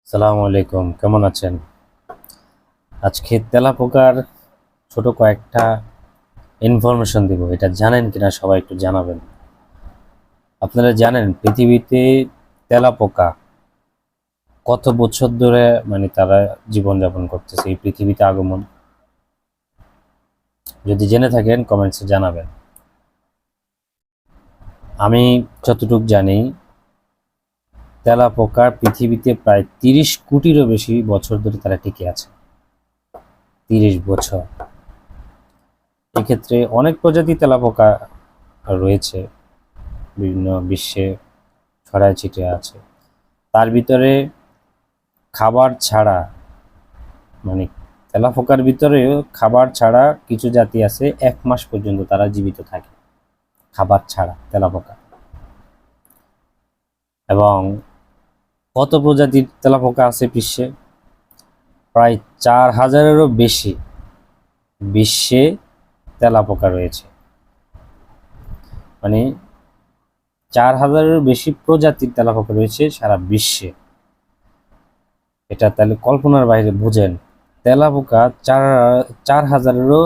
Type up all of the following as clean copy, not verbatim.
সালামু আলাইকুম, কেমন আছেন? আজকে তেলাপোকার ছোট কয়েকটা ইনফরমেশন দিব। এটা জানেন কিনা সবাই একটু জানাবেন। আপনারা জানেন পৃথিবীতে তেলাপোকা কত বছর ধরে তারা জীবনযাপন করতেছে এই পৃথিবীতে আগমন? যদি জেনে থাকেন কমেন্টসে জানাবেন। আমি যতটুকু জানি তেলাপোকা পৃথিবীতে প্রায় 30 কোটিরও বেশি বছর ধরে তারা টিকে আছে। 30 বছর। এক্ষেত্রে অনেক প্রজাতি তেলাপোকা রয়েছে, বিভিন্ন বিশ্বে ছড়ায় ছিটিয়ে আছে। তার ভিতরে খাবার ছাড়া মানে তেলাপোকার ভিতরেও খাবার ছাড়া কিছু জাতি আছে 1 মাস পর্যন্ত তারা জীবিত থাকে খাবার ছাড়া তেলাপোকা। এবং কত প্রজাতির তেলাপোকা আছে বিশ্বে? প্রায় 4000-এরও বেশি বিশ্বে তেলাপোকা রয়েছে। 4000-এরও বেশি প্রজাতির তেলাপোকা রয়েছে সারা বিশ্বে। এটা তাহলে কল্পনার বাইরে, বুঝেন। তেলাপোকা 4000-এরও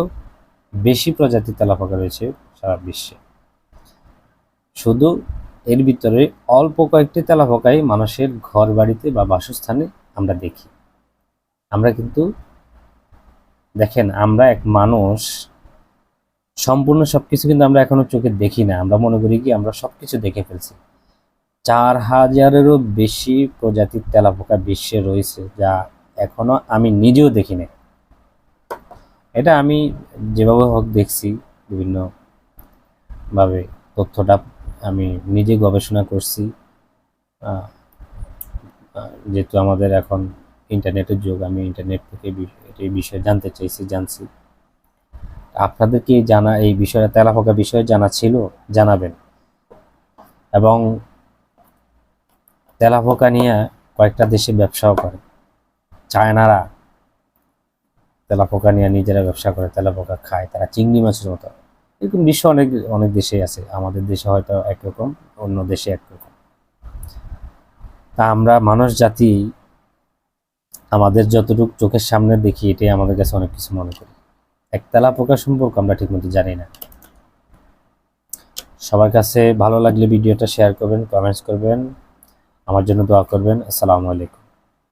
বেশি প্রজাতির তেলাপোকা রয়েছে সারা বিশ্বে। শুধু এর ভিতরে অল্প কয়েকটি তেলাপোকাই মানুষের ঘর বাড়িতে বা বাসস্থানে আমরা দেখি। আমরা কিন্তু দেখেন, আমরা এক মানুষ সম্পূর্ণ সবকিছু কিন্তু আমরা এখনো চোখে দেখি না। আমরা মনে করি কি আমরা সবকিছু দেখে ফেলছি। 4000-এরও বেশি প্রজাতির তেলাপোকা বিশ্বে রয়েছে, যা এখনো আমি নিজেও দেখি না। এটা আমি যেভাবে হোক দেখছি, বিভিন্ন ভাবে তথ্যটা আমি নিজে গবেষণা করছি। যেহেতু আমাদের এখন ইন্টারনেটের যুগ, আমি ইন্টারনেট থেকে এই বিষয়ে জানছি। আপনাদের কি জানা, এই বিষয়ে তেলাপোকা বিষয়ে জানা ছিল? জানাবেন। এবং তেলাপোকা নিয়ে কয়েকটা দেশে ব্যবসাও করে। চায়নারা তেলাপোকা নিয়ে নিজেরা ব্যবসা করে, তেলাপোকা খায়, তারা চিংড়ি মাছের মতো। এরকম বিশ্ব অনেক অনেক দেশে আছে। আমাদের দেশে হয়তো একরকম, অন্য দেশে একরকম। তা আমরা মানুষ জাতি আমাদের যতটুকু চোখের সামনে দেখি, এটাই আমাদের কাছে অনেক কিছু মনে করি। এক তেলাপোকা সম্পর্কে আমরা ঠিকমতো জানি না। সবার কাছে ভালো লাগলে ভিডিওটা শেয়ার করবেন, কমেন্টস করবেন, আমার জন্য দোয়া করবেন। আসসালামু আলাইকুম।